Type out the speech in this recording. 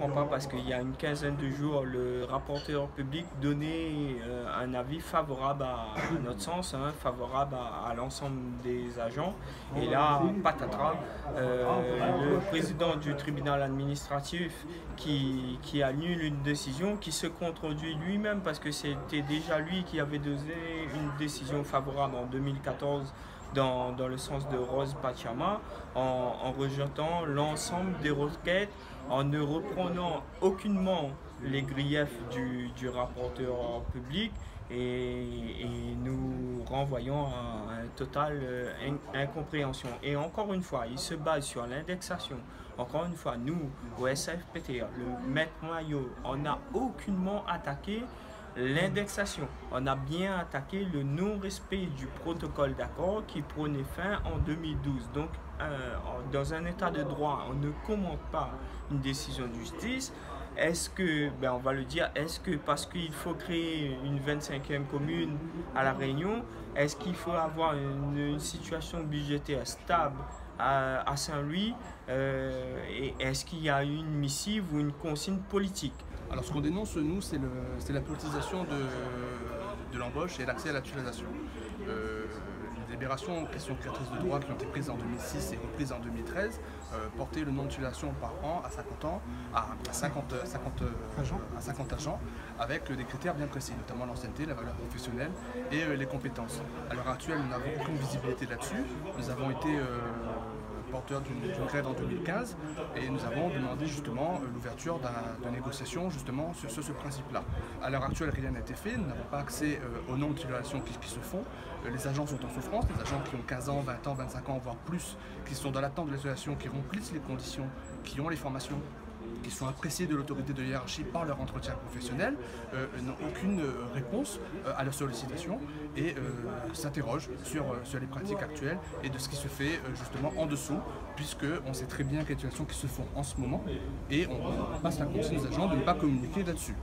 comprends pas parce qu'il y a une quinzaine de jours, le rapporteur public donnait un avis favorable à notre sens, hein, favorable à l'ensemble des agents. Et là, patatras, le président du tribunal administratif qui annule une décision, qui se contredit lui-même parce que c'était déjà lui qui avait donné une décision favorable en 2014 dans le sens de Rose Pachama, en rejetant l'ensemble des requêtes, en ne reprenant aucunement les griefs du rapporteur public et nous renvoyons à une totale incompréhension. Et encore une fois, il se base sur l'indexation. Encore une fois, nous, au SFPT, le maître Maillot, on n'a aucunement attaqué l'indexation. On a bien attaqué le non-respect du protocole d'accord qui prenait fin en 2012. Donc, dans un état de droit, on ne commente pas une décision de justice. Est-ce que, on va le dire, est-ce que parce qu'il faut créer une 25e commune à La Réunion, est-ce qu'il faut avoir une situation budgétaire stable à Saint-Louis et est-ce qu'il y a une missive ou une consigne politique? Alors ce qu'on dénonce, nous, c'est la politisation de l'embauche et l'accès à la titularisation. Les délibérations questions créatrices de droit qui ont été prises en 2006 et reprises en 2013 portaient le nombre de titulations par an à 50 ans, à 50 agents, avec des critères bien précis, notamment l'ancienneté, la valeur professionnelle et les compétences. À l'heure actuelle, nous n'avons aucune visibilité là-dessus. Nous avons été porteur d'une grève en 2015 et nous avons demandé justement l'ouverture de négociations justement sur ce principe-là. À l'heure actuelle, rien n'a été fait, nous n'avons pas accès aux nombres de titulations qui se font. Les agents sont en souffrance, les agents qui ont 15 ans, 20 ans, 25 ans, voire plus, qui sont dans l'attente de l'isolation, qui remplissent les conditions, qui ont les formations, qui sont appréciés de l'autorité de hiérarchie par leur entretien professionnel, n'ont aucune réponse à leurs sollicitations et s'interrogent sur les pratiques actuelles et de ce qui se fait justement en dessous, puisqu'on sait très bien quelles situations qui se font en ce moment et on passe la consigne aux agents de ne pas communiquer là-dessus.